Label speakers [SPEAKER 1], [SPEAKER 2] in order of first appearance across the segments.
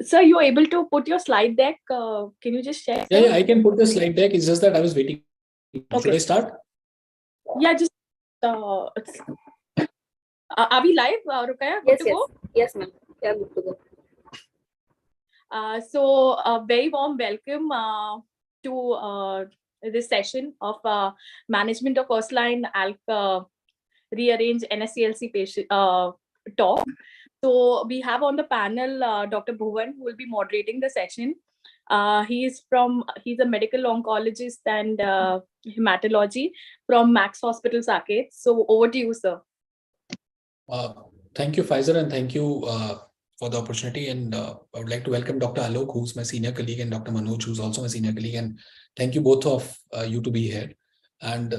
[SPEAKER 1] Sir, you're able to put your slide deck. Can you just share?
[SPEAKER 2] Yeah, I can put the slide deck. It's just that I was waiting. Okay. Should I start?
[SPEAKER 1] Yeah, just. Are we live, Rukaya?
[SPEAKER 3] Yes, yes, ma'am. Yeah, good to go.
[SPEAKER 1] So, a very warm welcome to this session of Management of First-Line ALK Rearrange NSCLC patient talk. So, we have on the panel Dr. Bhuvan, who will be moderating the session. He's a medical oncologist and hematology from Max Hospital, Saket. So, over to you, sir.
[SPEAKER 2] Thank you, Pfizer, and thank you for the opportunity. And I would like to welcome Dr. Alok, who's my senior colleague, and Dr. Manoj, who's also my senior colleague. And thank you both of you to be here. And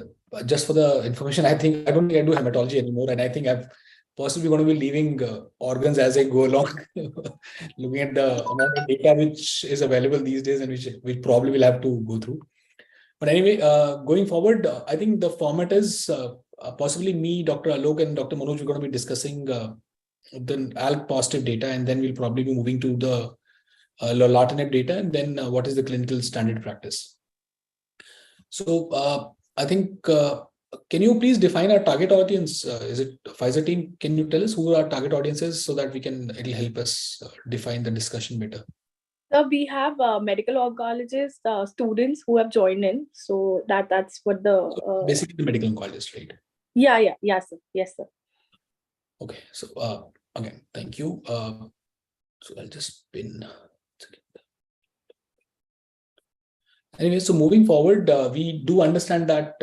[SPEAKER 2] just for the information, I don't think I do hematology anymore. And I think I'm possibly going to be leaving organs as I go along, looking at the amount of data which is available these days and which we probably will have to go through. But anyway, going forward, I think the format is possibly me, Dr. Alok, and Dr. Manoj, we're going to be discussing the ALK positive data, and then we'll probably be moving to the Lorlatinib data, and then what is the clinical standard practice. So I think, can you please define our target audience? Is it Pfizer team? Can you tell us who our target audience is so that it'll help us define the discussion better?
[SPEAKER 1] So we have medical oncologists, students who have joined in. So that's what the...
[SPEAKER 2] So basically the medical oncologist, right?
[SPEAKER 1] Yeah, sir. Yes, sir.
[SPEAKER 2] Okay, so again, thank you. So I'll just pin. Anyway, so moving forward, we do understand that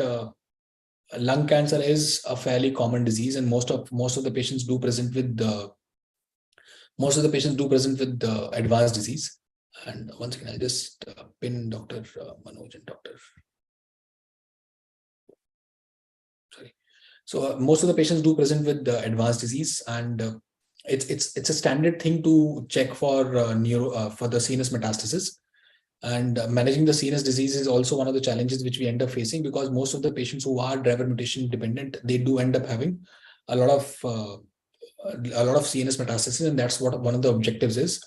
[SPEAKER 2] lung cancer is a fairly common disease, and most of the patients do present with advanced disease. And once again, I'll just pin Dr. Manoj and Dr. Sorry. So most of the patients do present with advanced disease, and it's a standard thing to check for for the CNS metastasis. And managing the CNS disease is also one of the challenges which we end up facing, because most of the patients who are driver mutation dependent, they do end up having a lot of CNS metastasis, and that's what one of the objectives is.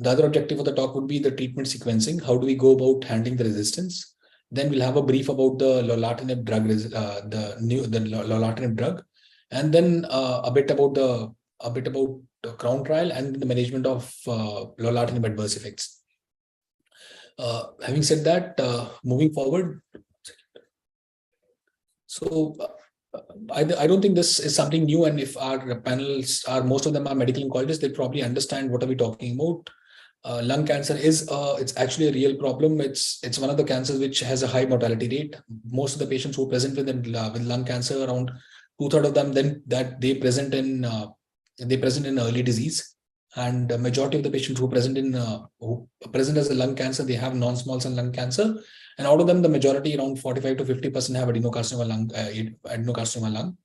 [SPEAKER 2] The other objective of the talk would be the treatment sequencing. How do we go about handling the resistance? Then we'll have a brief about the Lorlatinib drug, the Lorlatinib drug, and then a bit about the Crown trial and the management of Lorlatinib adverse effects. Having said that, moving forward, so I don't think this is something new, and if our panels most of them are medical oncologists, they probably understand what are we talking about. Lung cancer is it's actually a real problem. It's one of the cancers which has a high mortality rate. Most of the patients who present with lung cancer, around 2/3 of them, then that they present in early disease, and the majority of the patients who present as a lung cancer, they have non-small cell lung cancer, and out of them, the majority, around 45 to 50%, have adenocarcinoma lung.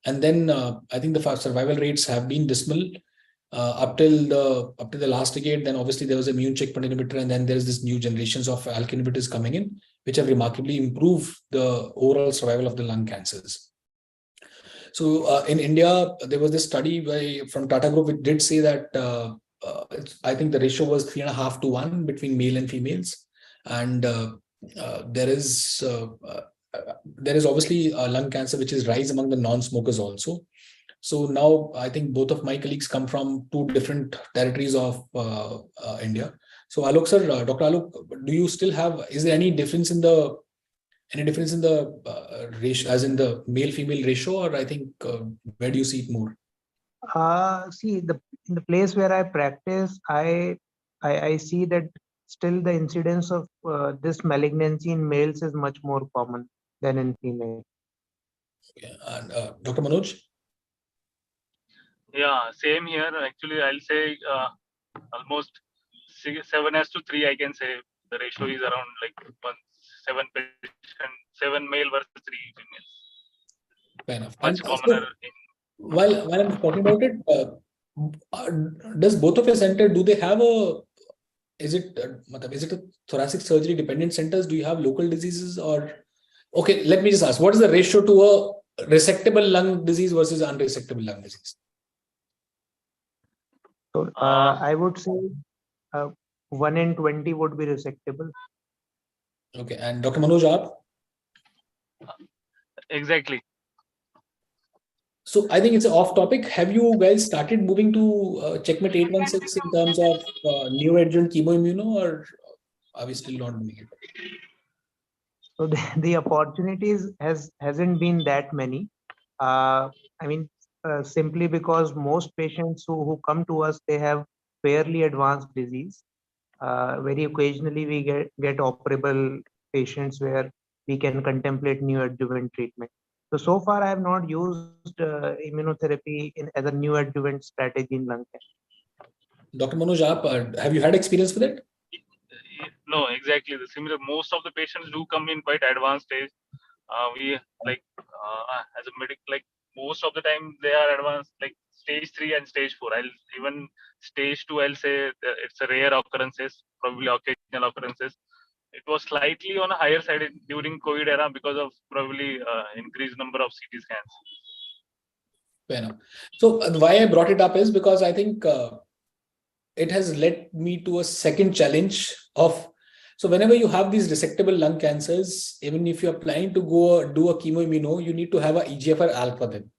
[SPEAKER 2] And then I think the survival rates have been dismal up till the last decade. Then obviously there was immune checkpoint inhibitor, and then there's this new generations of ALK inhibitors coming in, which have remarkably improved the overall survival of the lung cancers. So in India, there was this study from Tata Group, which did say that I think the ratio was 3.5 to 1 between male and females, and there is obviously lung cancer which is rise among the non-smokers also. So now I think both of my colleagues come from two different territories of India. So Alok sir, Dr. Alok, do you still have? Is there any difference in the ratio, as in the male-female ratio, or I think where do you see it more?
[SPEAKER 4] See, in the place where I practice, I see that still the incidence of this malignancy in males is much more common than in female.
[SPEAKER 2] Okay. And Dr. Manoj?
[SPEAKER 5] Yeah, same here. Actually, I'll say almost 7:3. I can say the ratio is around like 7 male versus 3 female.
[SPEAKER 2] Fair enough.
[SPEAKER 5] Much commoner.
[SPEAKER 2] While I'm talking about it, does both of your center, do they have is it a thoracic surgery dependent centers? Do you have local diseases, or? Okay, let me just ask, what is the ratio to a resectable lung disease versus unresectable lung disease?
[SPEAKER 4] So I would say 1 in 20 would be resectable.
[SPEAKER 2] Okay, and Dr. Manoj, aap?
[SPEAKER 5] Exactly.
[SPEAKER 2] So I think it's off topic. Have you guys started moving to Checkmate 816 in terms of neoadjuvant chemoimmuno, or are we still not doing it?
[SPEAKER 4] So the opportunities hasn't been that many. I mean, simply because most patients who come to us, they have fairly advanced disease. Very occasionally we get operable patients where we can contemplate neoadjuvant treatment. So far I have not used immunotherapy as a neoadjuvant strategy in lung cancer.
[SPEAKER 2] Dr. Manoj, have you had experience with it?
[SPEAKER 5] No, exactly the similar. Most of the patients do come in quite advanced stage. We like as a medic, like most of the time they are advanced, like stage 3 and stage 4. I'll even stage 2. I'll say it's a rare occurrences, probably occasional occurrences. It was slightly on a higher side during COVID era because of probably increased number of CT scans.
[SPEAKER 2] Fair enough. So why I brought it up is because I think it has led me to a second challenge of, so whenever you have these resectable lung cancers, even if you're planning to go do a chemoimmuno, you need to have a EGFR ALK for them.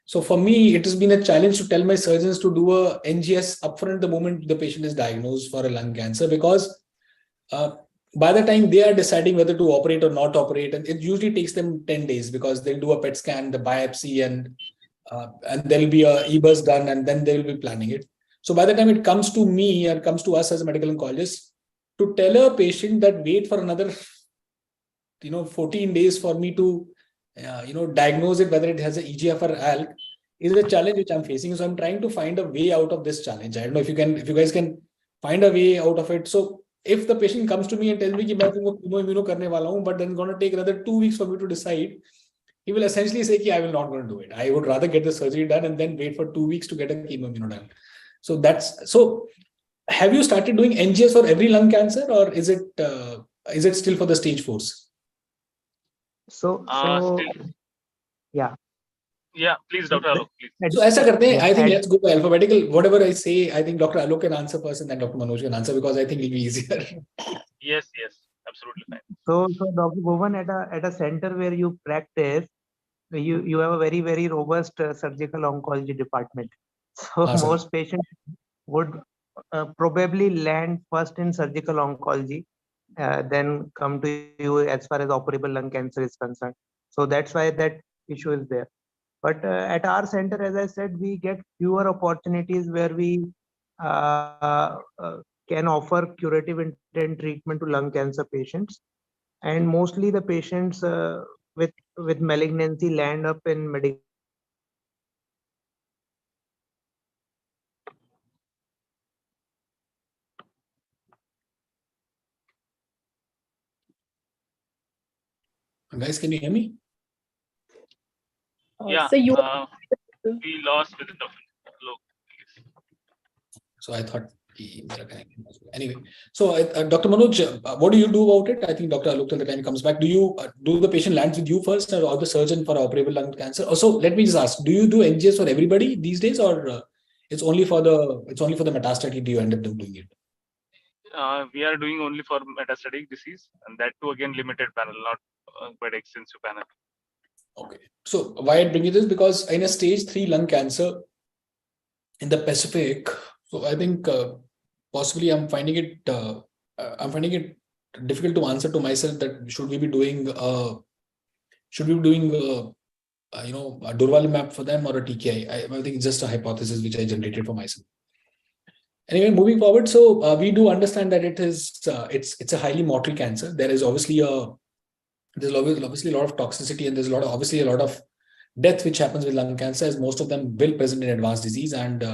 [SPEAKER 2] So for me, it has been a challenge to tell my surgeons to do a NGS upfront the moment the patient is diagnosed for a lung cancer, because by the time they are deciding whether to operate or not operate, and it usually takes them 10 days because they'll do a PET scan, the biopsy, and there'll be a EBUS done, and then they will be planning it. So by the time it comes to me or comes to us as a medical oncologist, to tell a patient that wait for another 14 days for me to diagnose it whether it has an EGFR or ALK is a challenge which I'm facing. So I'm trying to find a way out of this challenge. I don't know if you guys can find a way out of it. So if the patient comes to me and tells me कि मैं तुमको chemoimmuno करने वाला हूँ, but then going to take another 2 weeks for me to decide, he will essentially say कि I will not going to do it. I would rather get the surgery done and then wait for 2 weeks to get a chemoimmuno done. So have you started doing NGS for every lung cancer, or is it still for the stage 4s?
[SPEAKER 4] So yeah.
[SPEAKER 5] Yeah, please, Dr. Alok, please.
[SPEAKER 2] So ऐसा करते हैं, I think let's go alphabetical. Whatever I say, I think Dr. Alok can answer first and then Dr. Manoj can answer, because I think it'll be easier.
[SPEAKER 5] Yes, absolutely fine.
[SPEAKER 4] So Dr. Bhuvan, at a center where you practice, you have a very, very robust surgical oncology department. So
[SPEAKER 2] Awesome.
[SPEAKER 4] most patients would probably land first in surgical oncology, then come to you as far as operable lung cancer is concerned. So that's why that issue is there. But at our center, as I said, we get fewer opportunities where we can offer curative intent treatment to lung cancer patients. And mostly the patients with malignancy land up in medical.
[SPEAKER 2] Guys, can you hear me?
[SPEAKER 5] Yeah.
[SPEAKER 1] So you
[SPEAKER 5] We lost with Dr. Alok. Yes.
[SPEAKER 2] So I thought anyway. So Dr. Manoj, what do you do about it? I think Dr. Alok, till the time he comes back, do the patient lands with you first, or the surgeon for operable lung cancer? Also, let me just ask: do you do NGS for everybody these days, or it's only for the metastatic? Do you end up doing it?
[SPEAKER 5] We are doing only for metastatic disease, and that too again limited panel, not quite extensive panel.
[SPEAKER 2] Okay. So why I bring it is because in a stage 3 lung cancer in the Pacific, so I think possibly I'm finding it difficult to answer to myself that should we be doing a durvalumab for them or a TKI. I think it's just a hypothesis which I generated for myself. Anyway, moving forward, so we do understand that it's a highly mortal cancer. There's obviously a lot of toxicity, and there's obviously a lot of death which happens with lung cancer, as most of them will present in advanced disease. And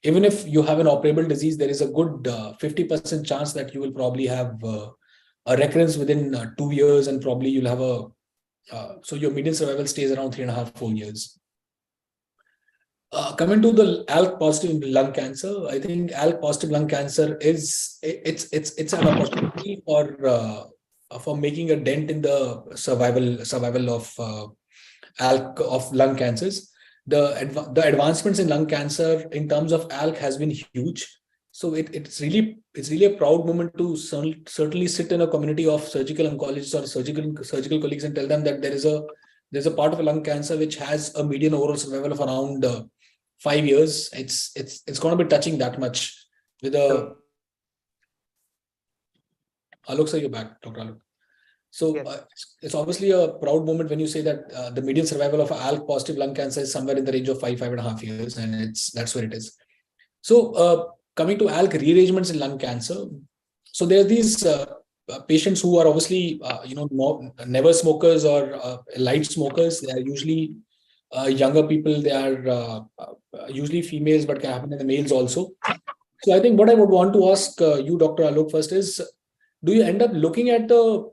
[SPEAKER 2] even if you have an operable disease, there is a good 50% chance that you will probably have a recurrence within 2 years, and probably you'll have so your median survival stays around 3.5-4 years. Coming to the ALK positive lung cancer, I think ALK positive lung cancer it's an opportunity for making a dent in the survival of ALK of lung cancers. the advancements in lung cancer in terms of ALK has been huge. So it's really a proud moment to certainly sit in a community of surgical oncologists or surgical colleagues and tell them that there's a part of a lung cancer which has a median overall survival of around 5 years. It's going to be touching that much with a. Alok sir, you're back, Dr. Alok. So
[SPEAKER 4] Yes.
[SPEAKER 2] it's obviously a proud moment when you say that the median survival of ALK positive lung cancer is somewhere in the range of 5.5 years, and that's where it is. So coming to ALK rearrangements in lung cancer, so there are these patients who are obviously never smokers or light smokers. They are usually younger people. They are usually females, but can happen in the males also. So I think what I would want to ask you, Dr. Alok, first is, do you end up looking at the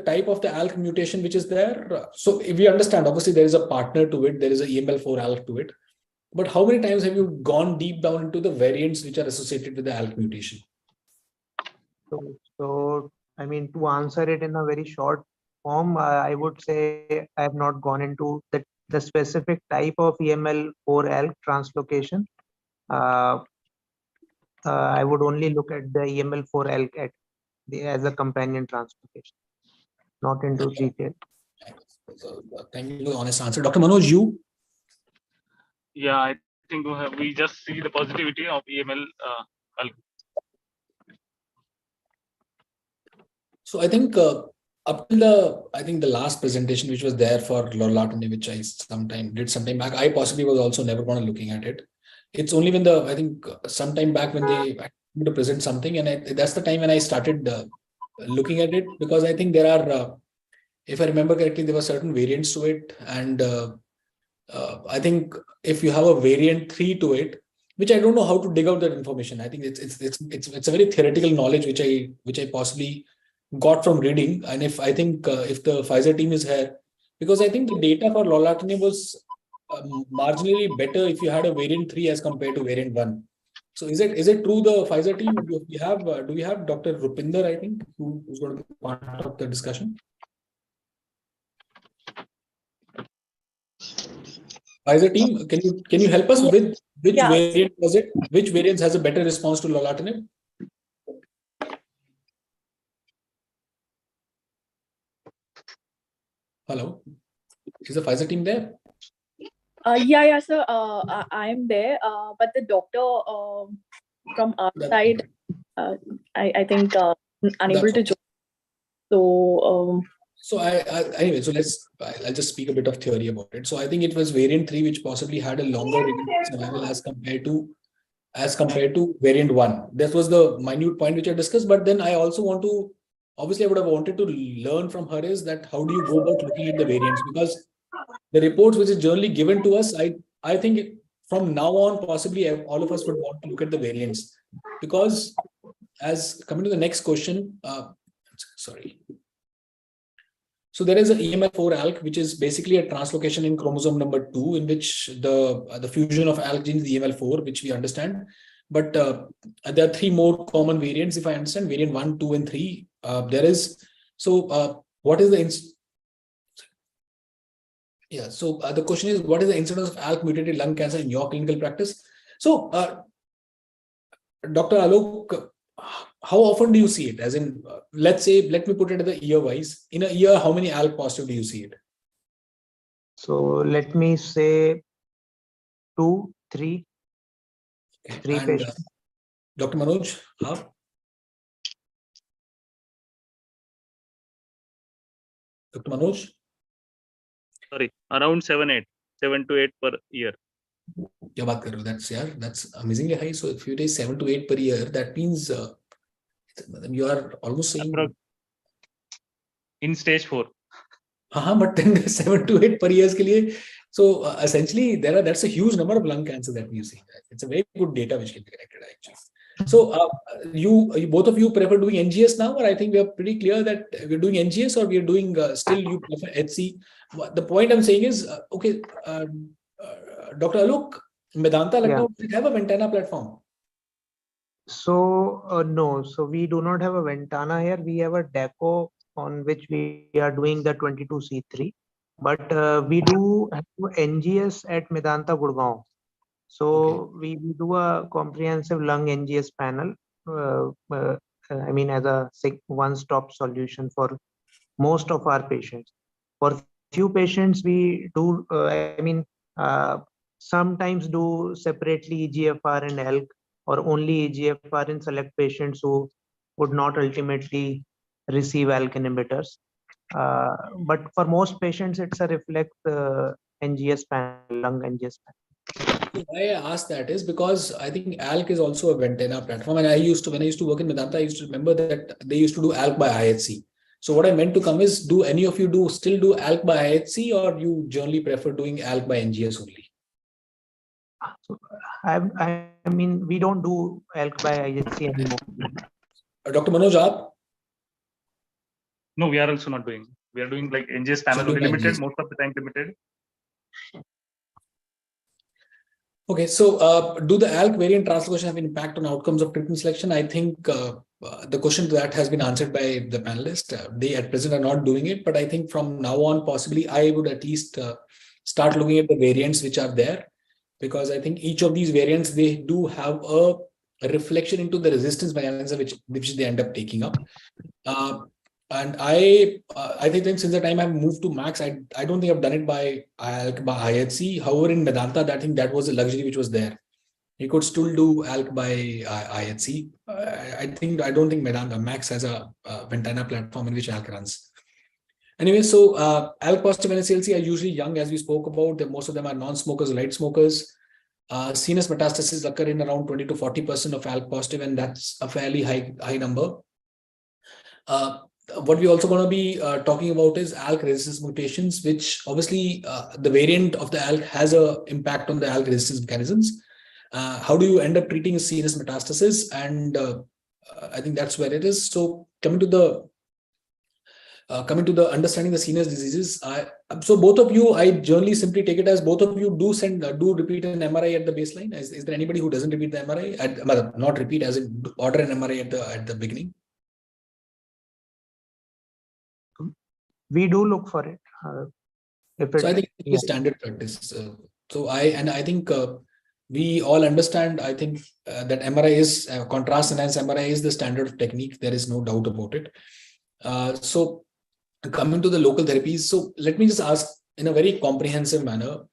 [SPEAKER 2] type of the ALK mutation which is there? So if we understand, obviously there is a partner to it, there is a EML4 ALK to it. But how many times have you gone deep down into the variants which are associated with the ALK mutation?
[SPEAKER 4] So I mean, to answer it in a very short form, I would say I have not gone into the specific type of EML4 ALK translocation. I would only look at the EML4 ALK as a companion translocation, not into detail.
[SPEAKER 2] Thank you for the honest answer. Dr. Manoj, you?
[SPEAKER 5] Yeah, I think we just see the positivity of EML.
[SPEAKER 2] So I think up till the last presentation which was there for Lorlatinib, which I did sometime back, I possibly was also never going to looking at it. It's only when I think sometime back when they to present something, and that's the time when I started looking at it, because I think there are, if I remember correctly, there were certain variants to it, and I think if you have a variant 3 to it, which I don't know how to dig out that information. I think it's a very theoretical knowledge which I possibly got from reading. And if I think if the Pfizer team is here, because I think the data for Lorlatinib was marginally better if you had a variant 3 as compared to variant 1. So is it true, the Pfizer team? Do we have Dr. Rupinder, I think, who's going to be part of the discussion? Pfizer team, can you help us with which variant was it? Which variants has a better response to Lorlatinib? Hello, is the Pfizer team there?
[SPEAKER 1] Yeah, sir. I am there, but the doctor from our side, I think unable to join. So
[SPEAKER 2] anyway, so I'll just speak a bit of theory about it. So I think it was variant 3 which possibly had a longer survival as compared to variant 1. That was the minute point which I discussed. But then I also want to, obviously I would have wanted to learn from her is that how do you go about looking at the variants? Because the reports which is generally given to us, I think from now on, possibly all of us would want to look at the variants. Because as coming to the next question, sorry. So there is an EML4 ALK, which is basically a translocation in chromosome number 2, in which the fusion of ALK genes, the EML4, which we understand. But there are 3 more common variants, if I understand, variant 1, 2, and 3. There is, so what is the so the question is, what is the incidence of ALK mutated lung cancer in your clinical practice? So Dr. Alok, how often do you see it? As in, let me put it at the year wise. In a year, how many ALK positive do you see it?
[SPEAKER 4] So let me say 2, 3.
[SPEAKER 2] Okay.
[SPEAKER 4] 3
[SPEAKER 2] and,
[SPEAKER 4] patients.
[SPEAKER 2] Dr. Manoj, how? Dr. Manoj?
[SPEAKER 5] Sorry, around 7 to 8 per year.
[SPEAKER 2] That's amazingly high. So if you take 7 to 8 per year, that means you are almost saying
[SPEAKER 5] in stage 4.
[SPEAKER 2] But then 7 to 8 per year ke liye, so essentially that's a huge number of lung cancer that we see. It's a very good data which can be connected actually. So you both of you prefer doing NGS now, or I think we are pretty clear that we're doing NGS, or we are doing still you prefer HC. The point I'm saying is okay, Dr. Alok, Medanta does have a Ventana platform.
[SPEAKER 4] So no, so we do not have a Ventana here. We have a DECO on which we are doing the 22C3. But we do have NGS at Medanta, Gurgaon. So we do a comprehensive lung NGS panel. I mean, as a one-stop solution for most of our patients. For few patients, we do. Sometimes do separately EGFR and ALK, or only EGFR in select patients who would not ultimately receive ALK inhibitors. But for most patients, it's a reflex NGS panel, lung NGS panel.
[SPEAKER 2] Why I asked that is because I think ALK is also a Ventana platform, and when I used to work in Medanta, I used to remember that they used to do ALK by IHC. So what I meant to come is, do any of you still do ALK by IHC, or you generally prefer doing ALK by NGS only?
[SPEAKER 4] So I mean, we don't do ALK by IHC anymore.
[SPEAKER 2] Dr. Manoj, aap?
[SPEAKER 5] No, we are also not doing. We are doing like NGS panel only, limited, most of the time limited.
[SPEAKER 2] Okay, so do the ALK variant translocation have an impact on outcomes of treatment selection? I think the question to that has been answered by the panelists. They at present are not doing it, but I think from now on, possibly I would at least start looking at the variants which are there, because I think each of these variants, they do have a reflection into the resistance mechanism which they end up taking up. And I think since the time I've moved to Max, I don't think I've done it by ALK by IHC. However, in Medanta, I think that was a luxury which was there. You could still do ALK by IHC. I don't think Medanta Max has a Ventana platform in which ALK runs. Anyway, so ALK positive NSCLC are usually young, as we spoke about. Most of them are non-smokers, light smokers. CNS metastases occur in around 20 to 40% of ALK positive, and that's a fairly high number. What we're also going to be talking about is ALK resistance mutations, which obviously the variant of the ALK has an impact on the ALK resistance mechanisms. How do you end up treating CNS metastasis? And I think that's where it is. So coming to the understanding the CNS diseases, so both of you, I generally simply take it as both of you do repeat an MRI at the baseline. Is there anybody who doesn't repeat the MRI? Not repeat, as in order an MRI at the beginning?
[SPEAKER 4] We do look for it.
[SPEAKER 2] So I think it's standard practice. I think we all understand. I think that MRI is contrast enhanced MRI is the standard of technique. There is no doubt about it. So coming to the local therapies. So let me just ask in a very comprehensive manner.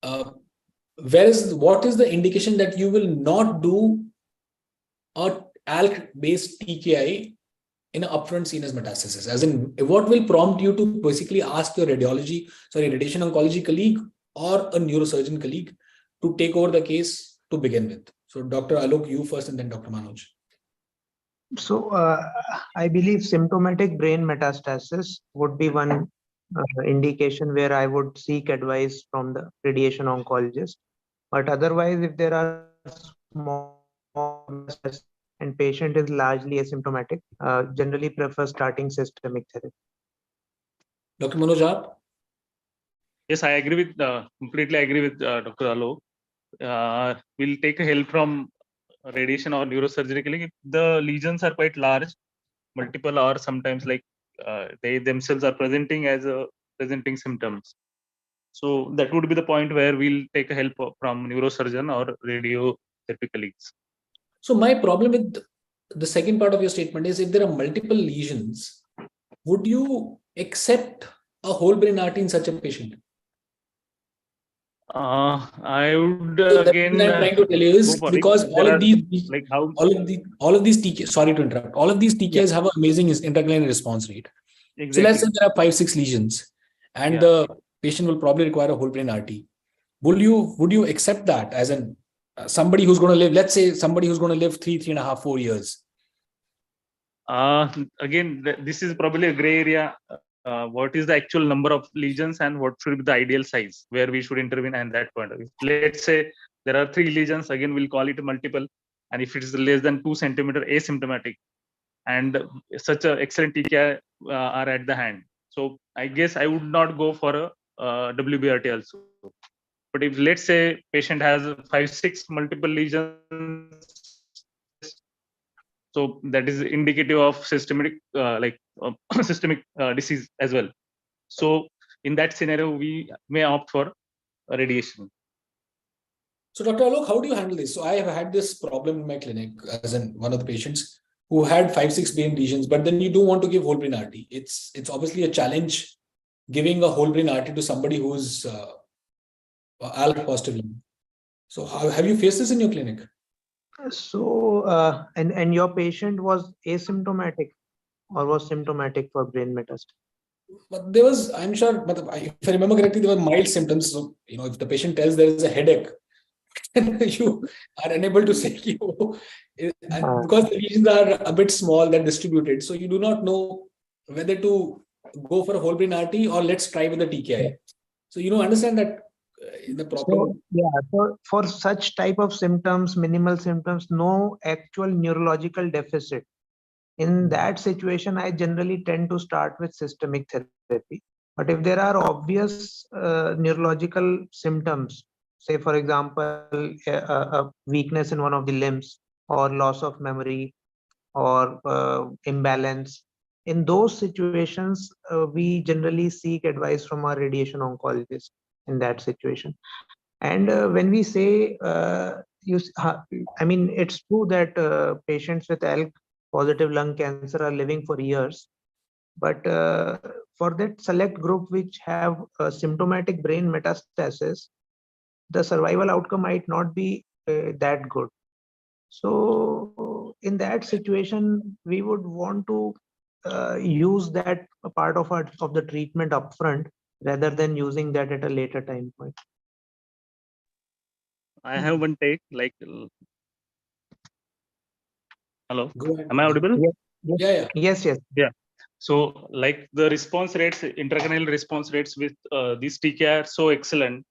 [SPEAKER 2] What is the indication that you will not do a ALK-based TKI in an upfront CNS metastasis? As in, what will prompt you to basically ask your radiation oncology colleague or a neurosurgeon colleague to take over the case to begin with? So Dr. Alok, you first, and then Dr. Manoj.
[SPEAKER 4] So I believe symptomatic brain metastasis would be one indication where I would seek advice from the radiation oncologist. But otherwise, if there are small metastases and patient is largely asymptomatic, generally prefer starting systemic therapy.
[SPEAKER 2] Dr. Manoj?
[SPEAKER 5] Yes, I agree with completely agree with Dr. Alok. We'll take help from radiation or neurosurgery clinic. If the lesions are quite large, multiple, or sometimes like they themselves are presenting symptoms. So that would be the point where we'll take help from neurosurgeon or radiotherapy colleagues.
[SPEAKER 2] So my problem with the second part of your statement is, if there are multiple lesions, would you accept a whole brain RT in such a patient?
[SPEAKER 5] I would
[SPEAKER 2] again. What I'm trying to tell you is because all of these TKs, sorry to interrupt, all of these TKs have an amazing interclinical response rate. Exactly. So let's say there are 5-6 lesions, and the patient will probably require a whole brain RT. Would you accept that as in somebody who's going to live? Let's say somebody who's going to live 3.5, 4 years.
[SPEAKER 5] Again, this is probably a gray area. What is the actual number of lesions and what should be the ideal size where we should intervene at that point? Let's say there are 3 lesions, again, we'll call it multiple. And if it is less than 2 centimeter asymptomatic, and such an excellent TKI are at the hand. So I guess I would not go for a WBRT also. But if let's say patient has 5-6 multiple lesions, so that is indicative of systemic systemic disease as well. So in that scenario, we may opt for radiation.
[SPEAKER 2] So Dr. Alok, how do you handle this? So I have had this problem in my clinic as in one of the patients who had 5-6 brain lesions, but then you don't want to give whole brain RT. It's obviously a challenge giving a whole brain RT to somebody who's ALK positive. So how have you faced this in your clinic?
[SPEAKER 4] So, and your patient was asymptomatic or was symptomatic for brain metastasis?
[SPEAKER 2] But there was, I'm sure, but if I remember correctly, there were mild symptoms. So, if the patient tells there is a headache, you are unable to say, and because the lesions are a bit small, they're distributed. So you do not know whether to go for a whole brain RT or let's try with the TKI. So, understand that the problem.
[SPEAKER 4] So, for such type of symptoms, minimal symptoms, no actual neurological deficit. In that situation, I generally tend to start with systemic therapy. But if there are obvious neurological symptoms, say for example, a weakness in one of the limbs or loss of memory or imbalance, in those situations, we generally seek advice from our radiation oncologist in that situation. And when we say, it's true that patients with ALK positive lung cancer are living for years, but for that select group which have symptomatic brain metastasis, the survival outcome might not be that good. So in that situation, we would want to use that part of the treatment upfront rather than using that at a later time point.
[SPEAKER 5] I have one take, like, hello,
[SPEAKER 2] Go ahead.
[SPEAKER 5] am I audible?
[SPEAKER 4] Yes.
[SPEAKER 5] So, like, the response rates, intracranial response rates with this TKI are so excellent.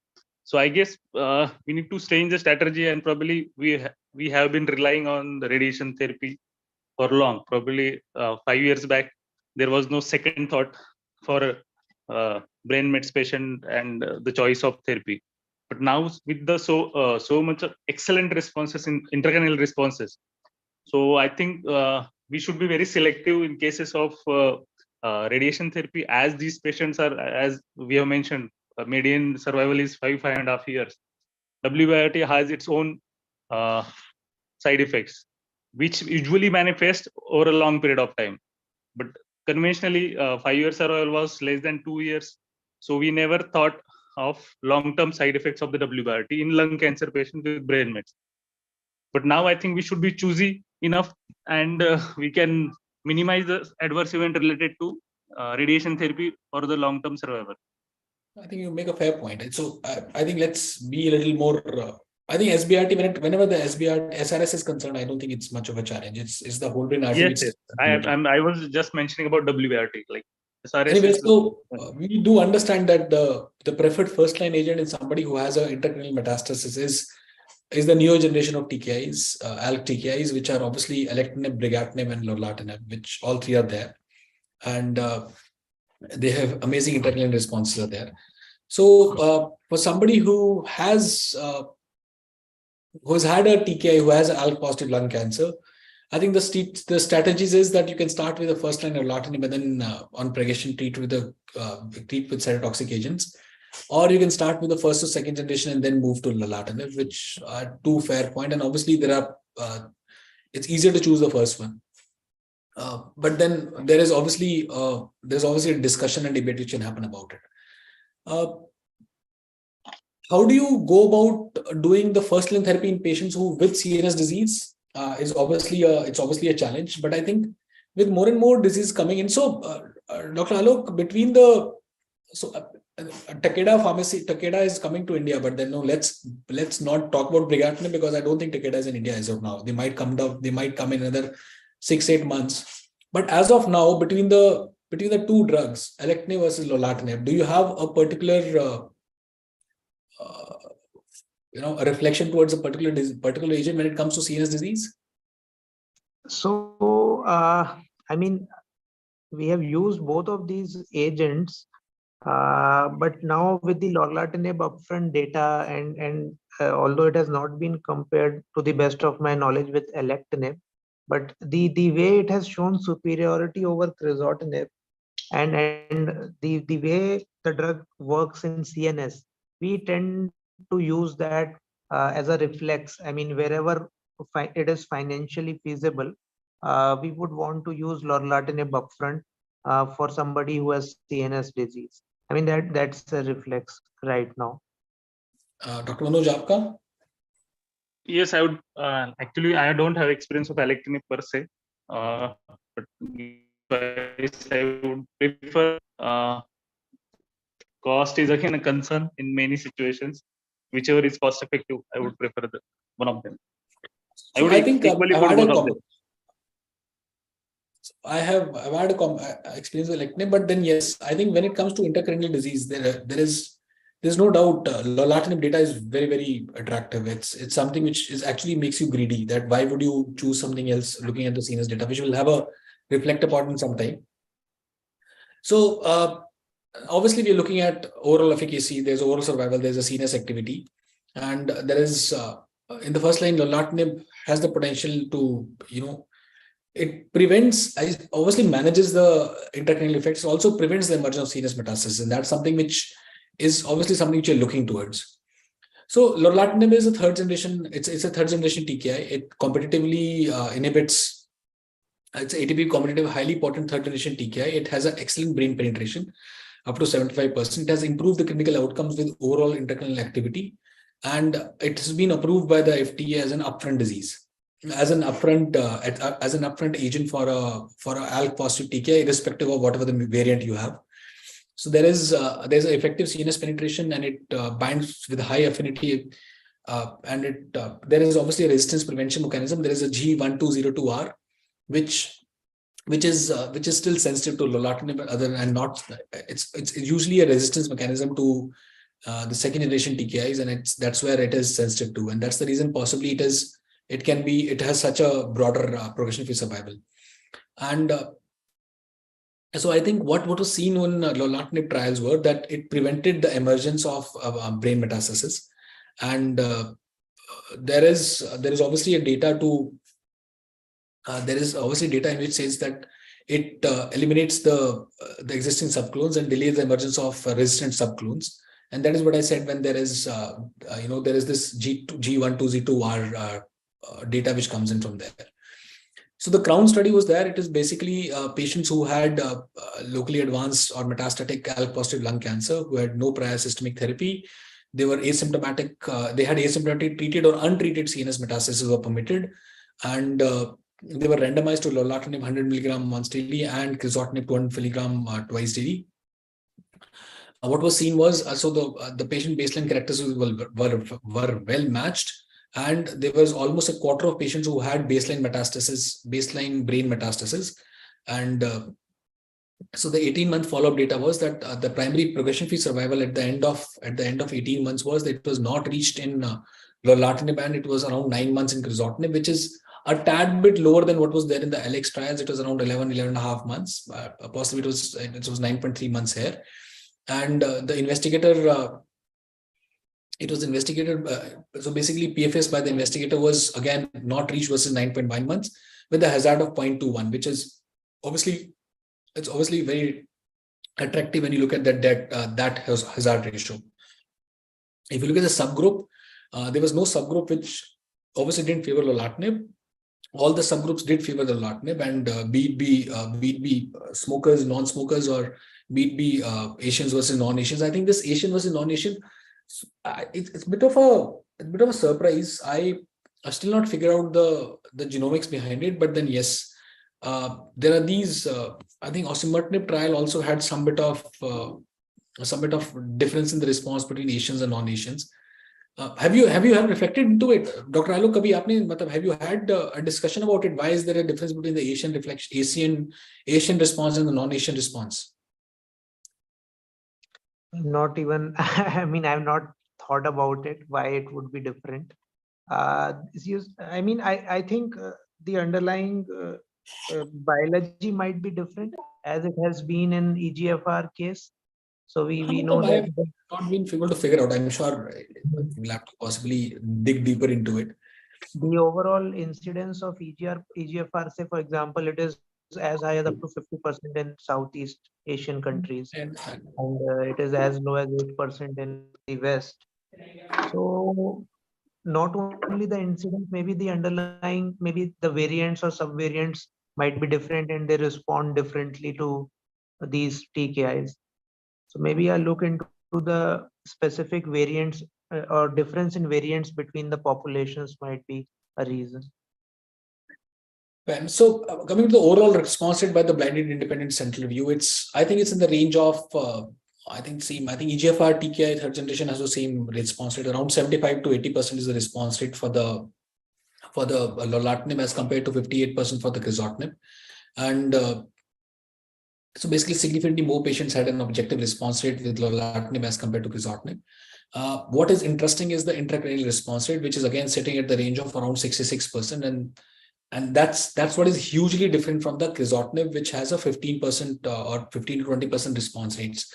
[SPEAKER 5] So I guess we need to change the strategy, and probably we have been relying on the radiation therapy for long. Probably 5 years back, there was no second thought for brain mets patient and the choice of therapy. But now with the so much excellent responses in intracranial responses, so I think we should be very selective in cases of radiation therapy, as these patients are, as we have mentioned, median survival is 5.5 years. WBRT has its own side effects, which usually manifest over a long period of time. But conventionally, 5 years survival was less than 2 years. So we never thought of long-term side effects of the WBRT in lung cancer patients with brain mets. But now I think we should be choosy enough, and we can minimize the adverse event related to radiation therapy for the long-term survival.
[SPEAKER 2] I think you make a fair point. So I think let's be a little more. I think SBRT, whenever the SRS is concerned, I don't think it's much of a challenge. It's the whole brain RT.
[SPEAKER 5] Yes. I was just mentioning about WBRT, like SRS.
[SPEAKER 2] Anyway, so we do understand that the preferred first line agent in somebody who has an intracranial metastasis is the newer generation of TKIs, ALK TKIs, which are obviously alectinib, brigatinib, and lorlatinib, which all three are there, and they have amazing intracranial responses are there. So for somebody who has had a TKI, who has ALK positive lung cancer, I think the strategies is that you can start with the first line lorlatinib and then on progression treat with cytotoxic agents, or you can start with the first or second generation and then move to lorlatinib, which are two fair point. And obviously it's easier to choose the first one. But then there's obviously a discussion and debate which can happen about it. How do you go about doing the first line therapy in patients who with CNS disease? It's obviously a challenge, but I think with more and more disease coming in. So, Dr. Alok, between Takeda is coming to India, but then no, let's not talk about brigatinib because I don't think Takeda is in India as of now. They might come in another 6-8 months. But as of now, between the two drugs, alectinib versus lorlatinib, do you have a particular a reflection towards a particular agent when it comes to CNS disease?
[SPEAKER 4] So, we have used both of these agents, but now with the lorlatinib upfront data, and although it has not been compared to the best of my knowledge with alectinib, but the way it has shown superiority over crizotinib, and the way the drug works in CNS, we tend to use that as a reflex. I mean, wherever it is financially feasible, we would want to use lorlatinib upfront for somebody who has CNS disease. I mean, that's a reflex right now.
[SPEAKER 2] Dr. Manoj, aapka?
[SPEAKER 5] Yes, I would. Actually, I don't have experience of alectinib per se, but I would prefer. Cost is again a concern in many situations. Whichever is cost effective, I would prefer one of them. I would
[SPEAKER 2] think
[SPEAKER 5] equally
[SPEAKER 2] I've
[SPEAKER 5] put
[SPEAKER 2] had
[SPEAKER 5] both of them.
[SPEAKER 2] I've had a experience with alectinib, but then yes, I think when it comes to intracranial disease, there's no doubt lorlatinib data is very attractive. It's something which is actually makes you greedy. That why would you choose something else looking at the CNS data, which will have a reflect upon in some time. So obviously we're looking at oral efficacy. There's oral survival. There's a CNS activity, and there is in the first line, lorlatinib has the potential to it prevents, obviously manages the intracranial effects, also prevents the emergence of CNS metastasis, and that's something which is obviously something which you're looking towards. So lorlatinib is a third generation. It's a third generation TKI. It competitively inhibits. It's ATP competitive, highly potent third generation TKI. It has an excellent brain penetration, up to 75%. It has improved the clinical outcomes with overall intracranial activity, and it has been approved by the FDA as an upfront disease, as an upfront agent for a ALK positive TKI, irrespective of whatever the variant you have. So there's an effective CNS penetration, and it binds with high affinity, and there is obviously a resistance prevention mechanism. There is a G1202R, which is still sensitive to lorlatinib, and not it's usually a resistance mechanism to the second generation TKIs, and that's where it is sensitive to, and that's the reason possibly it has such a broader progression-free survival. And so I think what was seen in lorlatinib trials were that it prevented the emergence of brain metastasis, and there is obviously a data to there is obviously data in which says that it eliminates the existing subclones and delays the emergence of resistant subclones, and that is what I said when there is there is this G1202R data which comes in from there. So the CROWN study was there. It is basically patients who had locally advanced or metastatic ALK positive lung cancer who had no prior systemic therapy. They were asymptomatic. They had asymptomatic treated or untreated CNS metastases were permitted, and they were randomized to lorlatinib 100 milligram once daily and crizotinib 200 milligram twice daily. What was seen was so the patient baseline characteristics were well matched. And there was almost a quarter of patients who had baseline brain metastasis. And so the 18-month follow-up data was that the primary progression-free survival at the end of 18 months was that it was not reached in lorlatinib, and it was around 9 months in crizotinib, which is a tad bit lower than what was there in the ALEX trials. It was around 11.5 months. Possibly it was 9.3 months here. And the investigator. It was investigated, so basically PFS by the investigator was again not reached versus 9.1 months with a hazard of 0.21, which is obviously very attractive when you look at that hazard ratio. If you look at the subgroup, there was no subgroup which obviously didn't favor lorlatinib. All the subgroups did favor the lorlatinib, and be it be smokers, non-smokers, or be it be Asians versus non-Asians. I think this Asian versus non-Asian, it's a bit of a surprise. I still not figure out the genomics behind it, but then yes, there are these. I think osimertinib trial also had some bit of difference in the response between Asians and non-Asians. Have you reflected into it, Dr. Alok? Have you had a discussion about it? Why is there a difference between the Asian response and the non-Asian response?
[SPEAKER 4] Not even, I mean, I've not thought about it, why it would be different. I think the underlying biology might be different, as it has been in EGFR case. So we know that.
[SPEAKER 2] I have not been able to figure out. I'm sure we'll have to possibly dig deeper into it.
[SPEAKER 4] The overall incidence of EGFR, say for example, it is as high as up to 50% in Southeast Asian countries,
[SPEAKER 2] And
[SPEAKER 4] and it is as low as 8% in the West. So not only the incidence, maybe the underlying, maybe the variants or subvariants might be different and they respond differently to these TKIs. So maybe I'll look into the specific variants or difference in variants between the populations might be a reason.
[SPEAKER 2] so coming to the overall response rate by the blinded independent central review, I think it's in the range of I think EGFR TKI third generation has the same response rate. Around 75 to 80% is the response rate for the lorlatinib as compared to 58% for the crizotinib. And so basically significantly more patients had an objective response rate with lorlatinib as compared to crizotinib. What is interesting is the intracranial response rate, which is again sitting at the range of around 66%, and that's what is hugely different from the crizotinib, which has a 15% or 15 to 20% response rates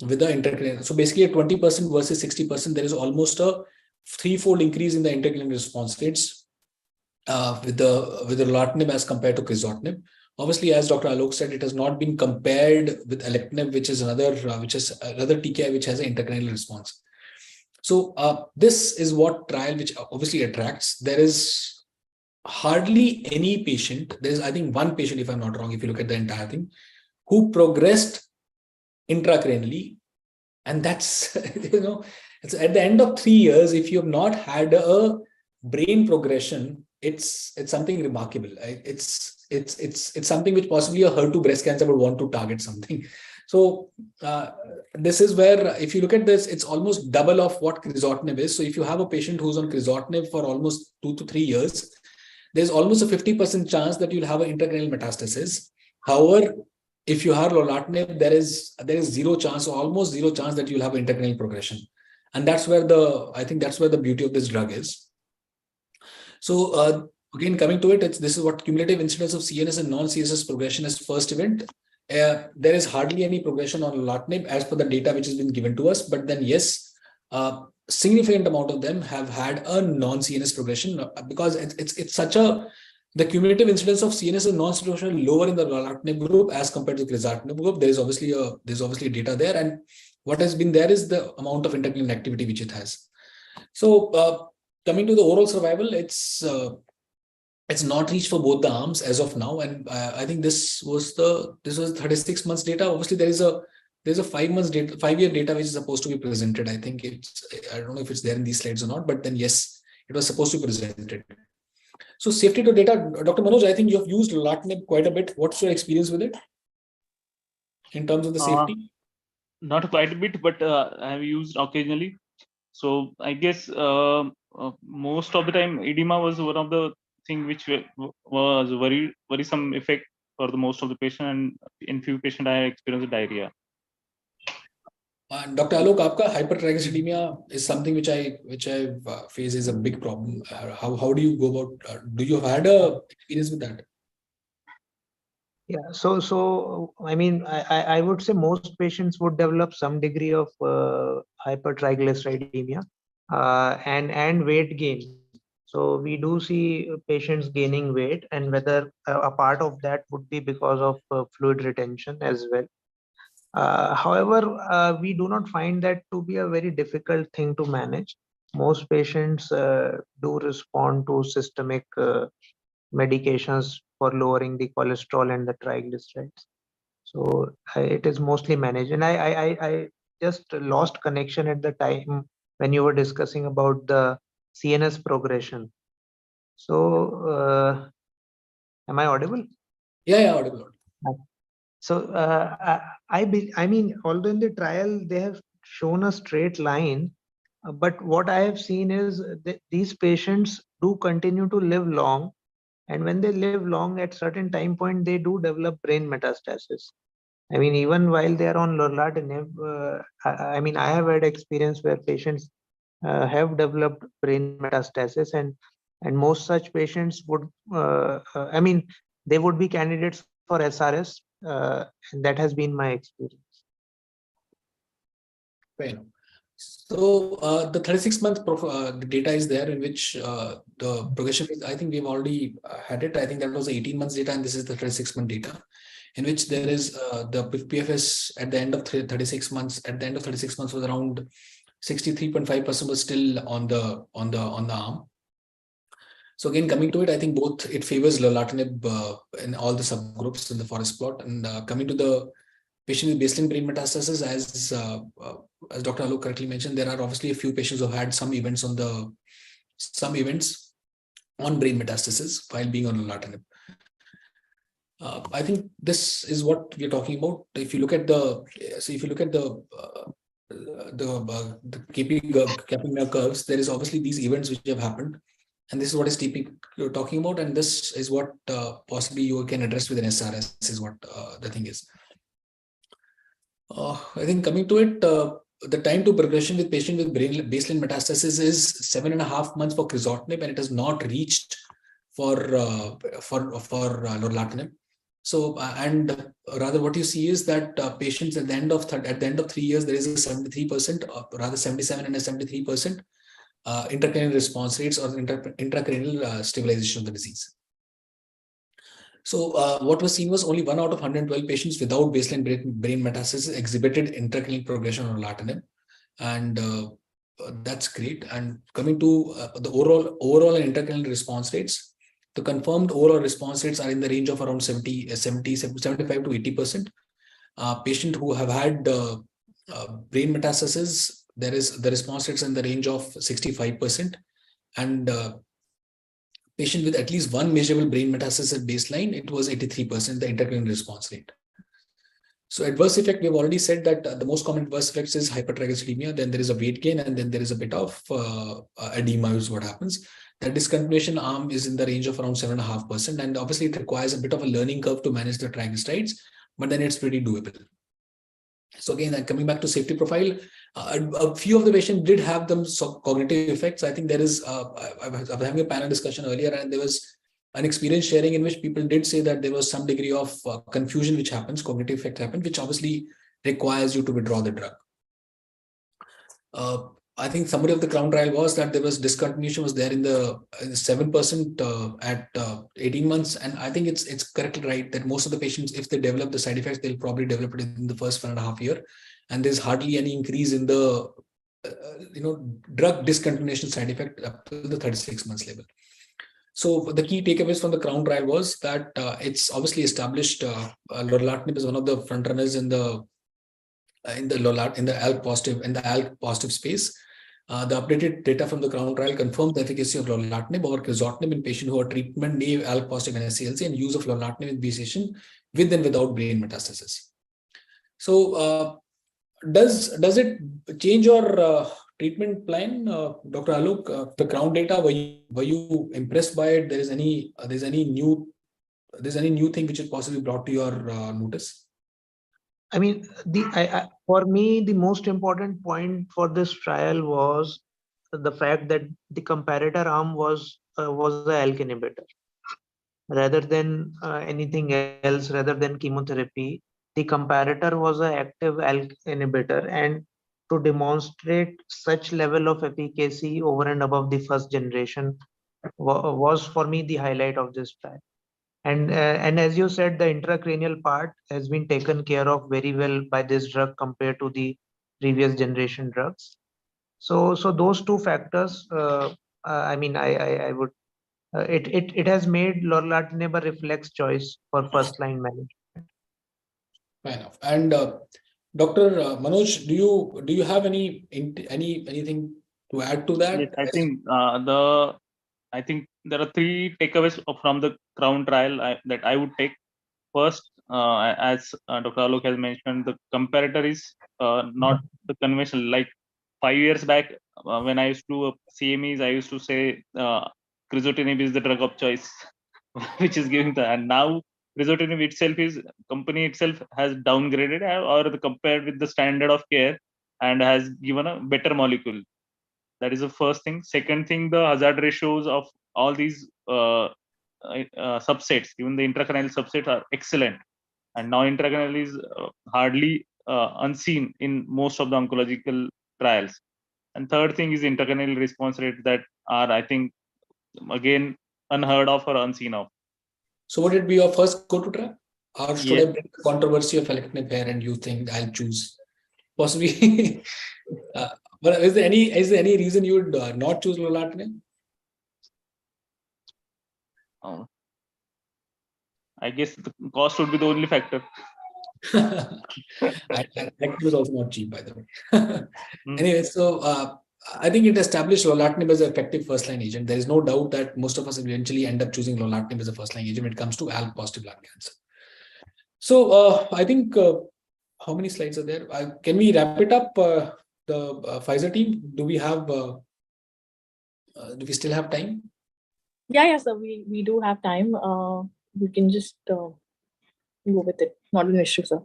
[SPEAKER 2] with the intracranial. So basically at 20% versus 60%, there is almost a threefold increase in the intracranial response rates with the lorlatinib as compared to crizotinib. Obviously, as Dr. Alok said, it has not been compared with alectinib, which is another TKI which has an intracranial response. So this is what trial which obviously attracts. There is hardly any patient. There is, I think, one patient, if I'm not wrong, if you look at the entire thing, who progressed intracranially, and that's it's at the end of 3 years. If you have not had a brain progression, it's something remarkable. It's something which possibly a HER2 breast cancer would want to target something. So this is where, if you look at this, it's almost double of what crizotinib is. So if you have a patient who's on crizotinib for almost 2 to 3 years, there's almost a 50% chance that you'll have an intracranial metastasis. However, if you have lorlatinib, there is zero chance or almost zero chance that you'll have an intracranial progression. And that's where I think that's where the beauty of this drug is. So again, coming to it, this is what cumulative incidence of CNS and non-CNS progression as first event. There is hardly any progression on lorlatinib as per the data which has been given to us. But then yes, significant amount of them have had a non-CNS progression because it's such the cumulative incidence of CNS and non-CNS progression lower in the lorlatinib group as compared to the crizotinib group. There's obviously data there, and what has been there is the amount of intracranial activity which it has. So coming to the overall survival, it's not reached for both the arms as of now, and I think this was 36 months data. Obviously, there's a 5-year data which is supposed to be presented. I think I don't know if it's there in these slides or not, but then yes, it was supposed to be presented. So safety to data, Dr. Manoj, I think you have used lorlatinib quite a bit. What's your experience with it in terms of the safety?
[SPEAKER 5] Not quite a bit, but I have used occasionally. So I guess most of the time edema was one of the thing which was worrisome effect for the most of the patient, and in few patients I experienced diarrhea.
[SPEAKER 2] Dr. Alok, aapka hypertriglyceridemia is something which I face is a big problem. How do you go about? Do you have had a experience with that?
[SPEAKER 4] Yeah, so I mean, I would say most patients would develop some degree of hypertriglyceridemia and weight gain. So we do see patients gaining weight, and whether a part of that would be because of fluid retention as well. However, we do not find that to be a very difficult thing to manage. Most patients do respond to systemic medications for lowering the cholesterol and the triglycerides. So it is mostly managed. And I just lost connection at the time when you were discussing about the CNS progression. So am I audible?
[SPEAKER 2] Yeah, audible.
[SPEAKER 4] So I mean, although in the trial they have shown a straight line, but what I have seen is that these patients do continue to live long, and when they live long, at certain time point they do develop brain metastasis. I mean, even while they are on lorlatinib, I mean, I have had experience where patients have developed brain metastasis, and most such patients would, I mean, they would be candidates for SRS, and that has been my experience.
[SPEAKER 2] Fair. So the 36-month data is there, in which the progression is, I think we've already had it. I think that was the 18 months data, and this is the 36-month data, in which there is the PFS at the end of 36 months. At the end of 36 months was around 63.5% was still on the arm. So again, coming to it, I think both it favors lorlatinib in all the subgroups in the forest plot. And coming to the patient with baseline brain metastasis, as Dr. Alok correctly mentioned, there are obviously a few patients who have had some events on brain metastasis while being on lorlatinib. I think this is what we're talking about. If you look at the Kaplan curves, there is obviously these events which have happened, and this is what is TP you're talking about, and this is what possibly you can address with an SRS. Is what the thing is. I think coming to it, the time to progression with patient with baseline metastasis is 7.5 months for crizotinib, and it has not reached for lorlatinib. So, and rather what you see is that patients at the end of 3 years, there is a 73%, rather 77 and a 73% intracranial response rates or intracranial stabilization of the disease. So what was seen was only 1 out of 112 patients without baseline brain metastasis exhibited intracranial progression on lorlatinib, and that's great. And coming to the overall and intracranial response rates, the confirmed overall response rates are in the range of around 75 to 80%. Patients who have had brain metastasis, there is the response rates in the range of 65%, and patient with at least one measurable brain metastasis at baseline, it was 83%, the intracranial response rate. So adverse effect, we've already said that the most common adverse effects is hypertriglyceridemia, then there is a weight gain, and then there is a bit of edema is what happens. The discontinuation arm is in the range of around 7.5%, and obviously it requires a bit of a learning curve to manage the triglycerides, but then it's pretty doable. So again, coming back to safety profile, a few of the patients did have them cognitive effects. I think there is, I was having a panel discussion earlier, and there was an experience sharing in which people did say that there was some degree of confusion which happens, cognitive effect happens, which obviously requires you to withdraw the drug. I think summary of the Crown trial was that there was discontinuation was there in the 7% at 18 months. And I think it's correctly right that most of the patients, if they develop the side effects, they'll probably develop it in the first 1.5 years. And there's hardly any increase in the drug discontinuation side effect up to the 36 months level. So the key takeaways from the Crown trial was that it's obviously established lorlatinib is one of the front runners in the ALK positive space. The updated data from the Crown trial confirmed the efficacy of lorlatinib over crizotinib in patients who are treatment-naive ALK positive NSCLC and use of lorlatinib in patient with and without brain metastasis. So does it change your treatment plan, Dr. Alok? The Crown data, were you impressed by it? There's any new thing which is possibly brought to your notice?
[SPEAKER 4] I mean, for me, the most important point for this trial was the fact that the comparator arm was the ALK inhibitor. Rather than anything else, rather than chemotherapy, the comparator was an active ALK inhibitor, and to demonstrate such level of efficacy over and above the first generation was for me the highlight of this trial. And as you said, the intracranial part has been taken care of very well by this drug compared to the previous generation drugs. So those two factors, I mean, I would, it has made lorlatinib a reflex choice for first line management.
[SPEAKER 2] Fair enough. And Dr. Manoj, do you have anything to add to that?
[SPEAKER 5] Yes, I think there are 3 takeaways from the Crown trial that I would take. First, as Dr. Alok has mentioned, the comparator is not the conventional. Like 5 years back, when I used to do CMEs, I used to say crizotinib is the drug of choice, which is giving the. And now crizotinib itself is company itself has downgraded or compared with the standard of care and has given a better molecule. That is the first thing. Second thing, the hazard ratios of all these subsets, even the intracranial subsets, are excellent. And now intracranial is hardly unseen in most of the oncological trials. And third thing is intracranial response rates that are, I think, again, unheard of or unseen of.
[SPEAKER 2] So would it be your first go-to drug? Or should I
[SPEAKER 5] Yes.
[SPEAKER 2] bring the controversy of alectinib here and you think I'll choose? Possibly. But is there any reason you would not choose lorlatinib?
[SPEAKER 5] I guess the cost would be the only factor.
[SPEAKER 2] Alectinib is also not cheap, by the way. Anyway, so I think it established lorlatinib as an effective first-line agent. There is no doubt that most of us eventually end up choosing lorlatinib as a first-line agent when it comes to ALK positive lung cancer. So I think how many slides are there? Can we wrap it up? The Pfizer team, do we still have time?
[SPEAKER 1] Yeah, so we do have time. We can just go with it. Not an issue, sir.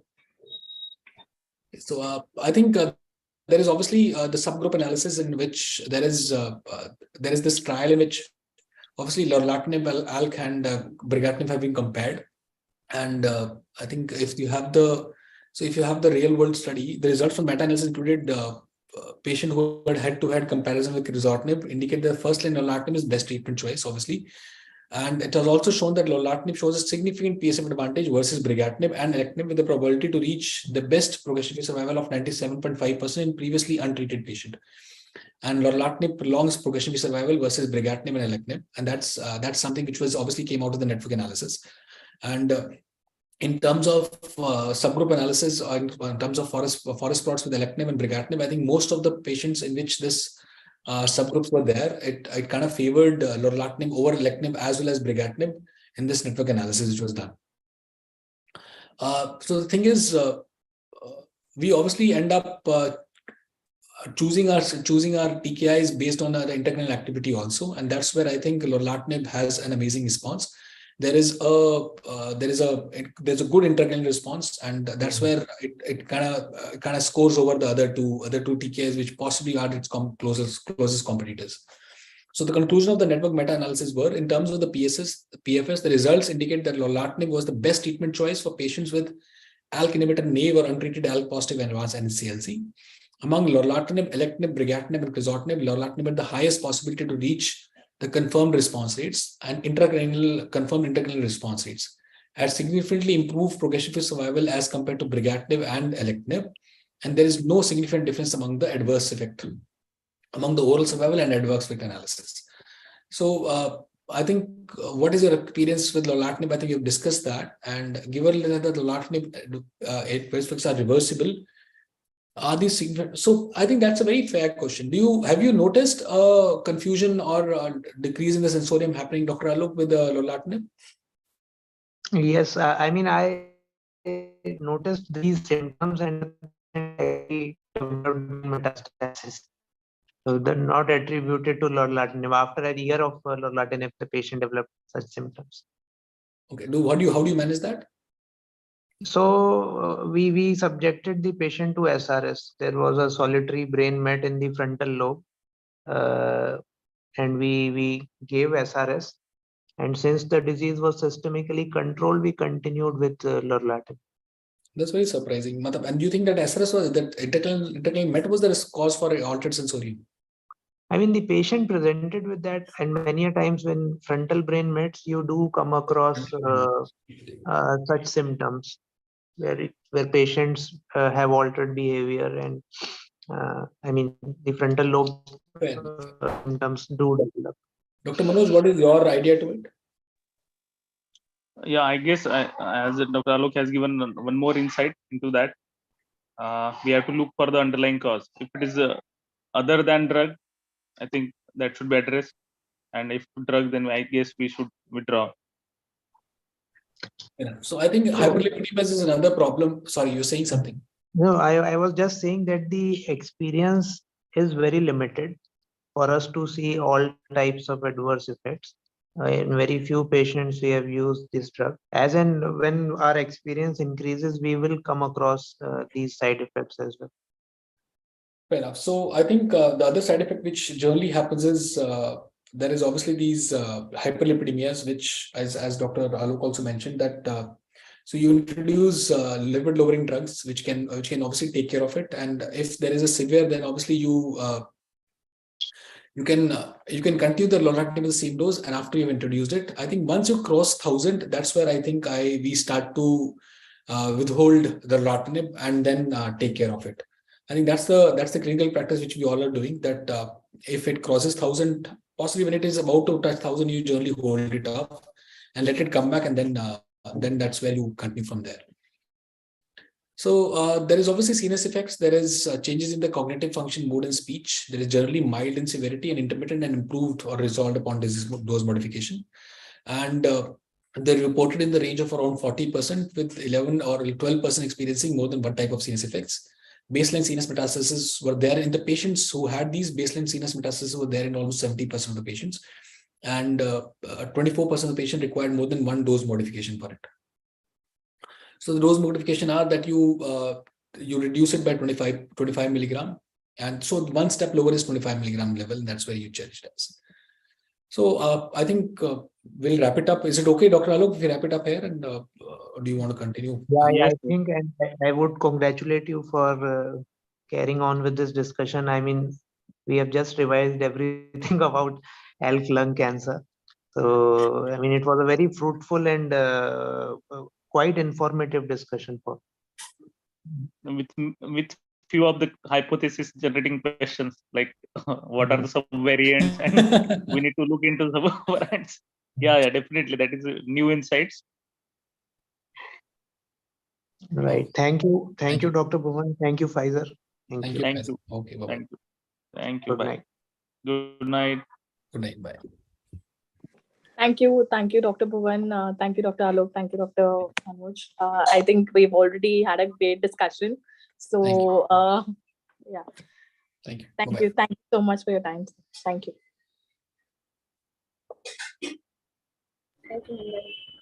[SPEAKER 2] So I think there is obviously the subgroup analysis in which there is this trial in which obviously lorlatinib, ALK, and brigatinib have been compared. And I think if you have the real world study, the results from meta-analysis included patient who had head-to-head comparison with crizotinib indicate that first line lorlatinib is best treatment choice, obviously. And it has also shown that lorlatinib shows a significant PSF advantage versus brigatinib and alectinib with the probability to reach the best progression-free survival of 97.5% in previously untreated patient. And lorlatinib prolongs progression-free survival versus brigatinib and alectinib, and that's something which was obviously came out of the network analysis. And in terms of subgroup analysis, or in terms of forest plots with alectinib and brigatinib, I think most of the patients in which this subgroups were there, it kind of favored lorlatinib over alectinib as well as brigatinib in this network analysis which was done. So the thing is, we obviously end up choosing our TKIs based on our intracranial activity also, and that's where I think lorlatinib has an amazing response. There's a good intracranial response, and that's where it kind of scores over the other two TKIs, which possibly are its closest competitors. So the conclusion of the network meta-analysis were, in terms of the PFS, the results indicate that lorlatinib was the best treatment choice for patients with ALK inhibitor naive or untreated ALK positive and advanced NSCLC. Among lorlatinib, alectinib, brigatinib, and crizotinib, lorlatinib had the highest possibility to reach the confirmed response rates and confirmed intracranial response rates, had significantly improved progression-free survival as compared to brigatinib and alectinib, and there is no significant difference among the adverse effect, among the overall survival and adverse effect analysis. So I think what is your experience with lorlatinib? I think you've discussed that, and given that the lorlatinib adverse effects are reversible, are these significant? So I think that's a very fair question. Have you noticed confusion or decrease in the sensorium happening, Dr. Alok, with lorlatinib?
[SPEAKER 4] Yes, I mean, I noticed these symptoms and metastasis. So they're not attributed to lorlatinib. After a year of lorlatinib, the patient developed such symptoms.
[SPEAKER 2] Okay. How do you manage that?
[SPEAKER 4] So we subjected the patient to SRS. There was a solitary brain met in the frontal lobe, and we gave SRS. And since the disease was systemically controlled, we continued with lorlatinib.
[SPEAKER 2] That's very surprising. And do you think that SRS was that intracranial met was the cause for altered sensorium?
[SPEAKER 4] I mean, the patient presented with that, and many a times when frontal brain mets, you do come across such symptoms where patients have altered behavior, and I mean, the frontal lobe symptoms do develop.
[SPEAKER 2] Dr. Manoj, what is your idea to it?
[SPEAKER 5] Yeah, I guess as Dr. Alok has given one more insight into that, we have to look for the underlying cause. If it is other than drug, I think that should be addressed. And if drug, then I guess we should withdraw.
[SPEAKER 2] Yeah. So I think hyperlipidemias is another problem. Sorry, you're saying something.
[SPEAKER 4] No, I was just saying that the experience is very limited for us to see all types of adverse effects. In very few patients we have used this drug. As and when our experience increases, we will come across these side effects as well.
[SPEAKER 2] Fair enough. So I think the other side effect which generally happens is there is obviously these hyperlipidemias, which, as Dr. Alok also mentioned, that so you introduce lipid lowering drugs, which can obviously take care of it. And if there is a severe, then obviously you you can continue the lorlatinib with the same dose, and after you've introduced it, I think once you cross 1,000, that's where I think we start to withhold the lorlatinib and then take care of it. I think that's the clinical practice which we all are doing. That if it crosses 1,000, possibly when it is about to touch 1,000, you generally hold it up and let it come back, and then that's where you continue from there. So there is obviously CNS effects. There is changes in the cognitive function, mood, and speech. There is generally mild in severity and intermittent and improved or resolved upon disease dose modification. And they're reported in the range of around 40%, with 11 or 12% experiencing more than one type of CNS effects. Baseline CNS metastasis were there in the patients who had these baseline CNS metastasis were there in almost 70% of the patients. And 24% of the patient required more than one dose modification for it. So the dose modification are that you reduce it by 25 milligram. And so one step lower is 25 milligram level, and that's where you cherish it as. So I think we'll wrap it up. Is it okay, Dr. Alok, if we wrap it up here, and do you want to continue?
[SPEAKER 4] Yeah,
[SPEAKER 5] Yes.
[SPEAKER 4] I think, and I would congratulate you for carrying on with this discussion. I mean, we have just revised everything about ALK lung cancer. So, I mean, it was a very fruitful and quite informative discussion for.
[SPEAKER 5] With few of the hypothesis generating questions, like what are the subvariants, and we need to look into subvariants. Yeah, definitely, that is new insights.
[SPEAKER 4] Right. Thank you, Dr. Bhuvan. Thank you, Pfizer. Thank you.
[SPEAKER 5] Thank you.
[SPEAKER 2] Okay, bye.
[SPEAKER 5] Thank you.
[SPEAKER 4] Good
[SPEAKER 5] Bye.
[SPEAKER 4] night.
[SPEAKER 5] Good night.
[SPEAKER 2] Good night. Bye.
[SPEAKER 1] Thank you, Dr. Bhuvan. Thank you, Dr. Alok. Thank you, Dr. Anuj. I think we've already had a great discussion. So, yeah.
[SPEAKER 2] Thank you.
[SPEAKER 1] Thank
[SPEAKER 2] Bye-bye.
[SPEAKER 1] you. Thank you so much for your time. Thank you.
[SPEAKER 3] Thank you.